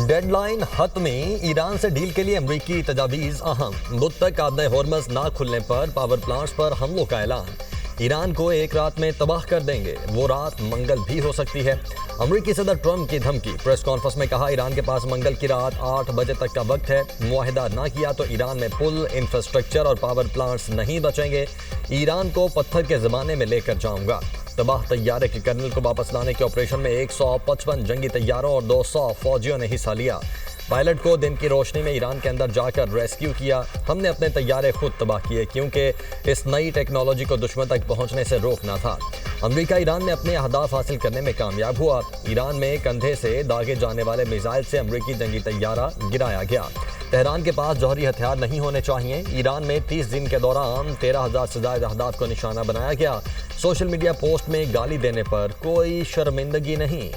Dead line حتمی، ایران سے deal کے لیے امریکی تجاویز اہم، بدھ تک آبدہ ہورمز نہ کھلنے پر پاور پلانٹس پر حملوں کا اعلان، ایران کو ایک رات میں تباہ کر دیں گے، وہ رات منگل بھی ہو سکتی ہے، امریکی صدر ٹرمپ کی دھمکی، پریس کانفرنس میں کہا ایران کے پاس منگل کی رات 8 بجے تک کا وقت ہے، معاہدہ نہ کیا تو ایران میں پل، انفراسٹرکچر اور پاور پلانٹس نہیں بچیں گے، ایران کو پتھر کے زمانے میں لے کر جاؤں گا۔ تباہ طیارے کے کرنل کو واپس لانے کے آپریشن میں 155 جنگی طیاروں اور 200 فوجیوں نے حصہ لیا، پائلٹ کو دن کی روشنی میں ایران کے اندر جا کر ریسکیو کیا، ہم نے اپنے طیارے خود تباہ کیے کیونکہ اس نئی ٹیکنالوجی کو دشمن تک پہنچنے سے روکنا تھا۔ امریکہ ایران میں اپنے اہداف حاصل کرنے میں کامیاب ہوا، ایران میں کندھے سے داغے جانے والے میزائل سے امریکی جنگی طیارہ گرایا گیا، تہران کے پاس جوہری ہتھیار نہیں ہونے چاہیے، ایران میں 30 دن کے دوران 13,000 سے زائد اہداف کو نشانہ بنایا گیا، سوشل میڈیا پوسٹ میں گالی دینے پر کوئی شرمندگی نہیں۔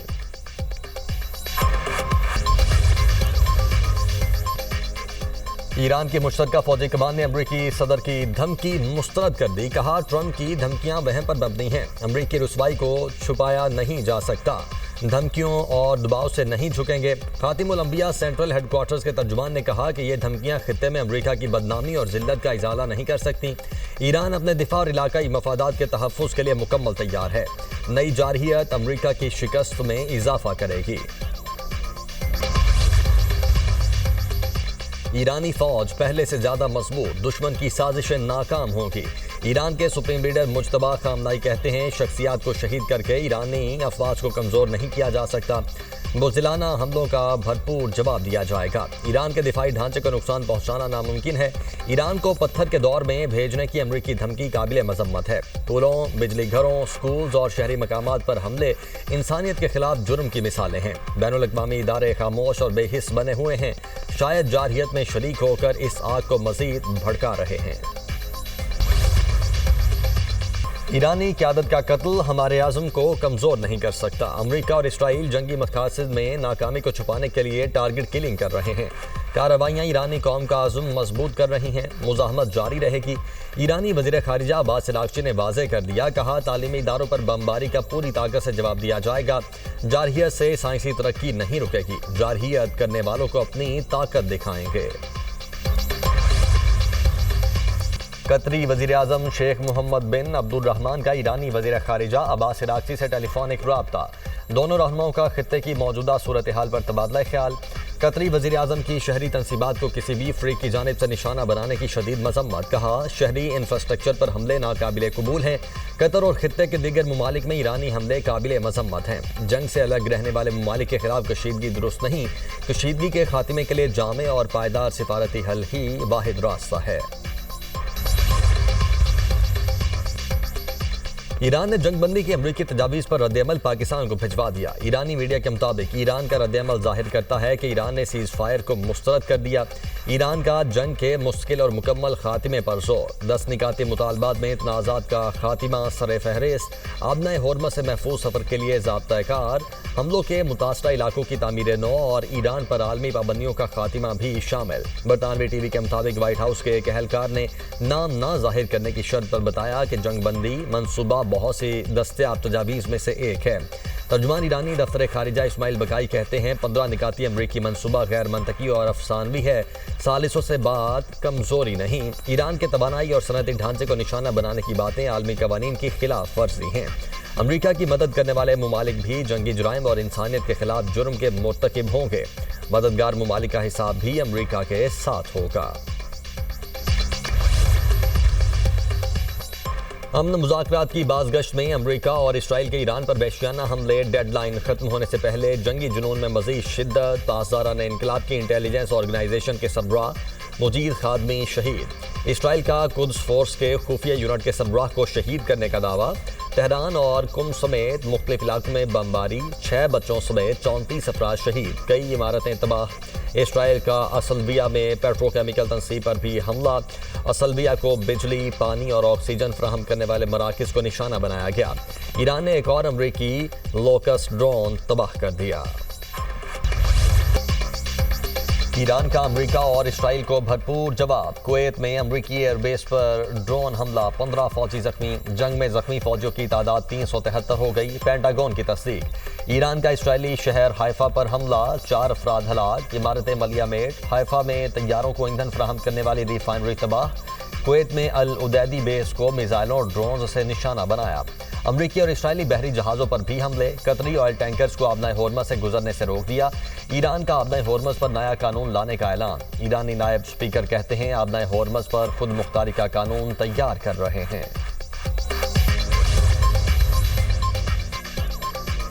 ایران کی مشترکہ فوجی کمان نے امریکی صدر کی دھمکی مسترد کر دی، کہا ٹرمپ کی دھمکیاں وہم پر مبنی ہیں، امریکی رسوائی کو چھپایا نہیں جا سکتا، دھمکیوں اور دباؤ سے نہیں جھکیں گے۔ خاتم الانبیاء سینٹرل ہیڈ کوارٹرز کے ترجمان نے کہا کہ یہ دھمکیاں خطے میں امریکہ کی بدنامی اور ذلت کا ازالہ نہیں کر سکتی، ایران اپنے دفاع اور علاقائی مفادات کے تحفظ کے لیے مکمل تیار ہے، نئی جارحیت امریکہ کی شکست میں اضافہ کرے گی۔ ایرانی فوج پہلے سے زیادہ مضبوط، دشمن کی سازشیں ناکام ہوں گی، ایران کے سپریم لیڈر مجتبیٰ خامنائی کہتے ہیں شخصیات کو شہید کر کے ایرانی افواج کو کمزور نہیں کیا جا سکتا، بزدلانہ حملوں کا بھرپور جواب دیا جائے گا، ایران کے دفاعی ڈھانچے کو نقصان پہنچانا ناممکن ہے، ایران کو پتھر کے دور میں بھیجنے کی امریکی دھمکی قابل مذمت ہے، پلوں، بجلی گھروں، سکولز اور شہری مقامات پر حملے انسانیت کے خلاف جرم کی مثالیں ہیں، بین الاقوامی ادارے خاموش اور بے حس بنے ہوئے ہیں، شاید جارحیت میں شریک ہو کر اس آگ کو مزید بھڑکا رہے ہیں۔ ایرانی قیادت کا قتل ہمارے عزم کو کمزور نہیں کر سکتا، امریکہ اور اسرائیل جنگی مقاصد میں ناکامی کو چھپانے کے لیے ٹارگٹ کلنگ کر رہے ہیں، کارروائیاں ایرانی قوم کا عزم مضبوط کر رہی ہیں، مزاحمت جاری رہے گی، ایرانی وزیر خارجہ عباس عراقچی نے واضح کر دیا، کہا تعلیمی اداروں پر بمباری کا پوری طاقت سے جواب دیا جائے گا، جارحیت سے سائنسی ترقی نہیں رکے گی، جارحیت کرنے والوں کو اپنی طاقت دکھائیں گے۔ قطری وزیراعظم شیخ محمد بن عبد الرحمن کا ایرانی وزیر خارجہ عباس عراقچی سے ٹیلی فونک رابطہ، دونوں رہنماؤں کا خطے کی موجودہ صورتحال پر تبادلہ خیال، قطری وزیراعظم کی شہری تنصیبات کو کسی بھی فریق کی جانب سے نشانہ بنانے کی شدید مذمت، کہا شہری انفراسٹرکچر پر حملے ناقابل قبول ہیں، قطر اور خطے کے دیگر ممالک میں ایرانی حملے قابل مذمت ہیں، جنگ سے الگ رہنے والے ممالک کے خلاف کشیدگی درست نہیں، کشیدگی کے خاتمے کے لیے جامع اور پائیدار سفارتی حل ہی واحد راستہ ہے۔ ایران نے جنگ بندی کی امریکی تجاویز پر رد عمل پاکستان کو بھجوا دیا، ایرانی میڈیا کے مطابق ایران کا رد عمل ظاہر کرتا ہے کہ ایران نے سیز فائر کو مسترد کر دیا، ایران کا جنگ کے مستقل اور مکمل خاتمے پر زور، 10 نکاتی مطالبات میں تنازعات کا خاتمہ سر فہرست، آبنائے ہورمز سے محفوظ سفر کے لیے ضابطہ کار، حملوں کے متاثرہ علاقوں کی تعمیر نو اور ایران پر عالمی پابندیوں کا خاتمہ بھی شامل۔ برطانوی ٹی وی کے مطابق وائٹ ہاؤس کے ایک اہلکار نے نام نہ ظاہر کرنے کی شرط پر بتایا کہ جنگ بندی منصوبہ بہت سی دستیاب تجاویز میں سے ایک ہے، ترجمان ایرانی دفتر خارجہ اسماعیل بقائی کہتے ہیں 15 نکاتی امریکی منصوبہ غیر منطقی اور افسانوی ہے، ثالثوں سے بات کمزوری نہیں، ایران کے توانائی اور صنعتی ڈھانچے کو نشانہ بنانے کی باتیں عالمی قوانین کی خلاف ورزی ہیں، امریکہ کی مدد کرنے والے ممالک بھی جنگی جرائم اور انسانیت کے خلاف جرم کے مرتکب ہوں گے، مددگار ممالک کا حساب بھی امریکہ کے ساتھ ہوگا۔ امن مذاکرات کی بازگشت میں امریکہ اور اسرائیل کے ایران پر وحشیانہ حملے، ڈیڈ لائن ختم ہونے سے پہلے جنگی جنون میں مزید شدت، پاسداران انقلاب کی انٹیلیجنس آرگنائزیشن کے سربراہ مجید خادمی شہید، اسرائیل کا قدس فورس کے خفیہ یونٹ کے سربراہ کو شہید کرنے کا دعویٰ، تہران اور قم سمیت مختلف علاقوں میں بمباری، 6 بچوں سمیت 34 افراد شہید، کئی عمارتیں تباہ، اسرائیل کا اسلویہ میں پیٹروکیمیکل تنصیب پر بھی حملہ، اسلویہ کو بجلی، پانی اور آکسیجن فراہم کرنے والے مراکز کو نشانہ بنایا گیا، ایران نے ایک اور امریکی لوکس ڈرون تباہ کر دیا۔ ایران کا امریکہ اور اسرائیل کو بھرپور جواب. کویت میں امریکی ایئر بیس پر ڈرون حملہ, 15 فوجی زخمی. جنگ میں زخمی فوجیوں کی تعداد 373 ہو گئی. پینٹاگون کی تصدیق. ایران کا اسرائیلی شہر حیفا پر حملہ, 4 افراد ہلاک. عمارت ملیہ میٹ. حیفا میں طیاروں کو ایندھن فراہم کرنے والی ریفائنری تباہ. کویت میں العدیدی بیس کو میزائلوں اور ڈرونز سے نشانہ بنایا. امریکی اور اسرائیلی بحری جہازوں پر بھی حملے. قطری آئل ٹینکرز کو آبنائے ہورمز سے گزرنے سے روک دیا. ایران کا آبنائے ہورمز پر نیا قانون لانے کا اعلان. ایرانی نائب اسپیکر کہتے ہیں آبنائے ہورمز پر خود مختاری کا قانون تیار کر رہے ہیں.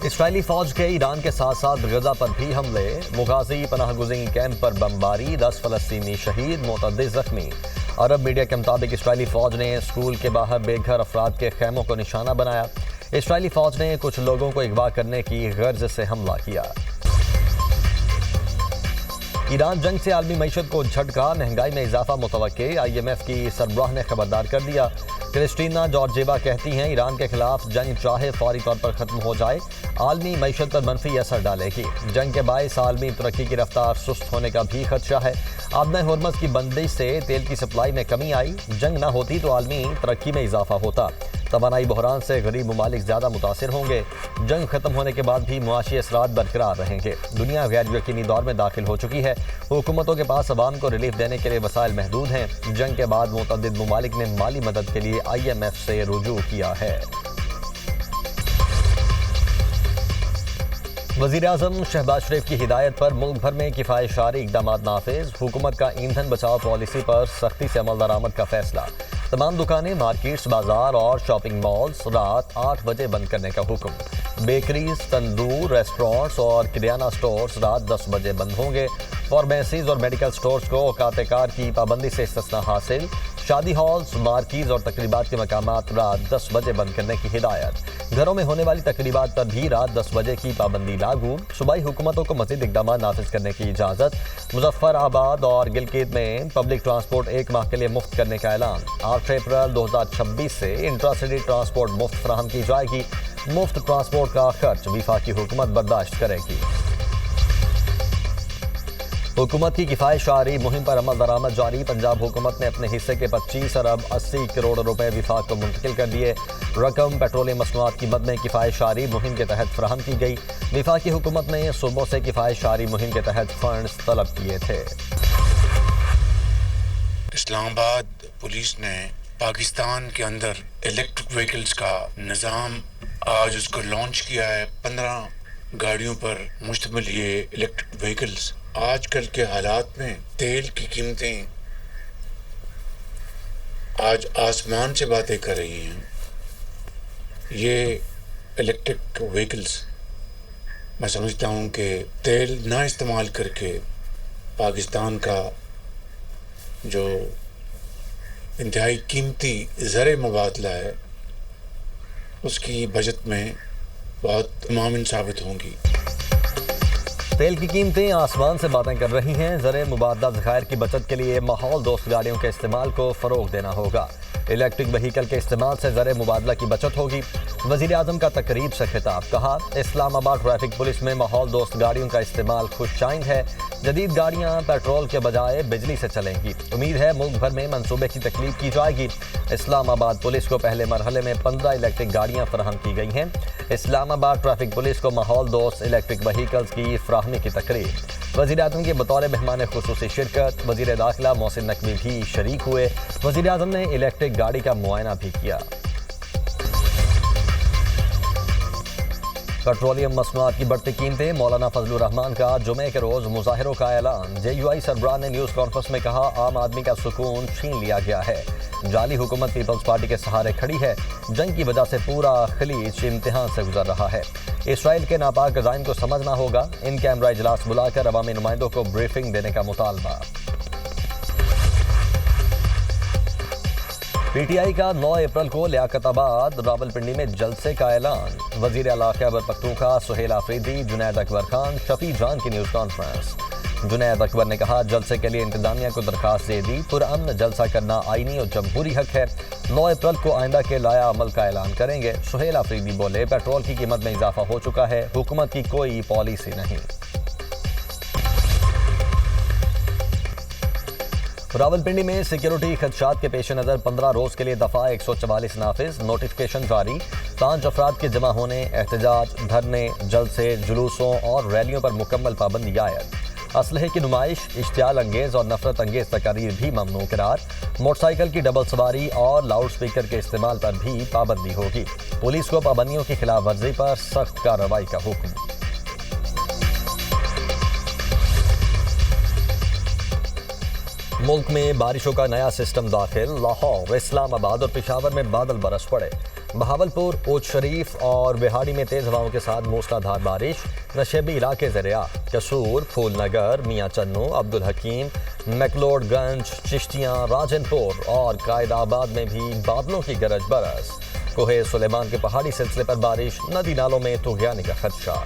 اسرائیلی فوج کے ایران کے ساتھ ساتھ غزہ پر بھی حملے. مغازی پناہ گزین کیمپ پر بمباری, 10 فلسطینی شہید, متعدد زخمی. عرب میڈیا کے مطابق اسرائیلی فوج نے اسکول کے باہر بے گھر افراد کے خیموں کو نشانہ بنایا. اسرائیلی فوج نے کچھ لوگوں کو اغوا کرنے کی غرض سے حملہ کیا. ایران جنگ سے عالمی معیشت کو جھٹکا, مہنگائی میں اضافہ متوقع. IMF کی سربراہ نے خبردار کر دیا. کرسٹینا جارجیوا کہتی ہیں ایران کے خلاف جنگ چاہے فوری طور پر ختم ہو جائے, عالمی معیشت پر منفی اثر ڈالے گی. جنگ کے باعث عالمی ترقی کی رفتار سست ہونے کا بھی خدشہ ہے. آبنائے ہورمز کی بندش سے تیل کی سپلائی میں کمی آئی. جنگ نہ ہوتی تو عالمی ترقی میں اضافہ ہوتا. توانائی بحران سے غریب ممالک زیادہ متاثر ہوں گے. جنگ ختم ہونے کے بعد بھی معاشی اثرات برقرار رہیں گے. دنیا غیر یقینی دور میں داخل ہو چکی ہے. حکومتوں کے پاس عوام کو ریلیف دینے کے لیے وسائل محدود ہیں. جنگ کے بعد متعدد ممالک نے مالی مدد کے لیے IMF سے رجوع کیا ہے. وزیراعظم شہباز شریف کی ہدایت پر ملک بھر میں کفایت اقدامات نافذ. حکومت کا ایندھن بچاؤ پالیسی پر سختی سے عمل درآمد کا فیصلہ. تمام دکانیں, مارکیٹس, بازار اور شاپنگ مالز رات 8 بجے بند کرنے کا حکم. بیکریز, تندور, ریسٹورانٹس اور کریانہ سٹورز رات 10 بجے بند ہوں گے. فارمیسیز اور میڈیکل سٹورز کو اوقات کار کی پابندی سے استثناء حاصل. شادی ہالز, مارکیز اور تقریبات کے مقامات رات 10 بجے بند کرنے کی ہدایت. گھروں میں ہونے والی تقریبات پر بھی رات 10 بجے کی پابندی لاگو. صوبائی حکومتوں کو مزید اقدامات نافذ کرنے کی اجازت. مظفر آباد اور گلگت میں پبلک ٹرانسپورٹ 1 ماہ کے لیے مفت کرنے کا اعلان. 8 اپریل 2026 سے انٹرا سٹی ٹرانسپورٹ مفت فراہم کی جائے گی. مفت ٹرانسپورٹ کا خرچ وفاقی حکومت برداشت کرے گی. حکومت کی کفایت شعاری مہم پر عمل درآمد جاری. پنجاب حکومت نے اپنے حصے کے 25 ارب 80 کروڑ روپے وفاق کو منتقل کر دیے. رقم پیٹرولیم مصنوعات کی مد میں کفایت شعاری مہم کے تحت فراہم کی گئی. وفاقی حکومت نے صوبوں سے کفایت شعاری مہم کے تحت فنڈز طلب کیے تھے. اسلام آباد پولیس نے پاکستان کے اندر الیکٹرک وہیکلز کا نظام آج اس کو لانچ کیا ہے. 15 گاڑیوں پر مشتمل یہ الیکٹرک وہیکلز آج کل کے حالات میں تیل کی قیمتیں آج آسمان سے باتیں کر رہی ہیں. یہ الیکٹرک وہیکلز میں سمجھتا ہوں کہ تیل نہ استعمال کر کے پاکستان کا جو انتہائی قیمتی زر مبادلہ ہے اس کی بچت میں بہت معاون ثابت ہوں گی. تیل کی قیمتیں آسمان سے باتیں کر رہی ہیں. زر مبادلہ ذخائر کی بچت کے لیے ماحول دوست گاڑیوں کے استعمال کو فروغ دینا ہوگا. الیکٹرک وہیکل کے استعمال سے زر مبادلہ کی بچت ہوگی. وزیر اعظم کا تقریب سے خطاب. کہا اسلام آباد ٹریفک پولیس میں ماحول دوست گاڑیوں کا استعمال خوش آئند ہے. جدید گاڑیاں پیٹرول کے بجائے بجلی سے چلیں گی. امید ہے ملک بھر میں منصوبے کی تکلیف کی جائے گی. اسلام آباد پولیس کو پہلے مرحلے میں 15 الیکٹرک گاڑیاں فراہم کی گئی ہیں. اسلام آباد ٹریفک پولیس کو ماحول دوست الیکٹرک وہیکلز کی فراہمی کی تقریب. وزیر اعظم کے بطور مہمان خصوصی شرکت. وزیر داخلہ محسن نقوی بھی شریک ہوئے. وزیر اعظم نے الیکٹرک گاڑی کا معائنہ بھی کیا. پیٹرولیم مصنوعات کی بڑھتی قیمتیں. مولانا فضل الرحمان کا جمعے کے روز مظاہروں کا اعلان. JUI سربراہ نے نیوز کانفرنس میں کہا عام آدمی کا سکون چھین لیا گیا ہے. جعلی حکومت پیپلز پارٹی کے سہارے کھڑی ہے. جنگ کی وجہ سے پورا خلیج امتحان سے گزر رہا ہے. اسرائیل کے ناپاک عزائم کو سمجھنا ہوگا. ان کیمرہ اجلاس بلا کر عوامی نمائندوں کو بریفنگ دینے کا مطالبہ. PTI کا 9 اپریل کو لیاقت آباد راولپنڈی میں جلسے کا اعلان. وزیر اعلیٰ خیبر پختونخوا سہیل آفریدی, جنید اکبر خان, شفیع جان کی نیوز کانفرنس. جنید اکبر نے کہا جلسے کے لیے انتظامیہ کو درخواست دے دی. پرامن جلسہ کرنا آئینی اور جمہوری حق ہے. 9 اپریل کو آئندہ کے لایا عمل کا اعلان کریں گے. سہیل آفریدی بولے پیٹرول کی قیمت میں اضافہ ہو چکا ہے. حکومت کی کوئی پالیسی نہیں. راولپنڈی میں سیکیورٹی خدشات کے پیش نظر 15 روز کے لیے دفعہ 144 نافذ، نوٹیفکیشن جاری۔ 5 افراد کے جمع ہونے، احتجاج، دھرنے، جلسے، جلوسوں اور ریلیوں پر مکمل پابندی عائد۔ اسلحے کی نمائش، اشتعال انگیز اور نفرت انگیز تقاریر بھی ممنوع قرار۔ موٹر سائیکل کی ڈبل سواری اور لاؤڈ سپیکر کے استعمال پر بھی پابندی ہوگی۔ پولیس کو پابندیوں کی خلاف ورزی پر سخت کارروائی کا حکم۔ ملک میں بارشوں کا نیا سسٹم داخل، لاہور، اسلام آباد اور پشاور میں بادل برس پڑے۔ بہاولپور، اوچھ شریف اور بہاڑی میں تیز ہواؤں کے ساتھ موسلادھار بارش۔ نشیبی علاقے زیر آب، کسور، پھول نگر، میاں چنو، عبدالحکیم، میکلوڈ گنج، چشتیاں، راجن پور اور قائد آباد میں بھی بادلوں کی گرج برس۔ کوہ سلیمان کے پہاڑی سلسلے پر بارش، ندی نالوں میں طغیانی کا خدشہ۔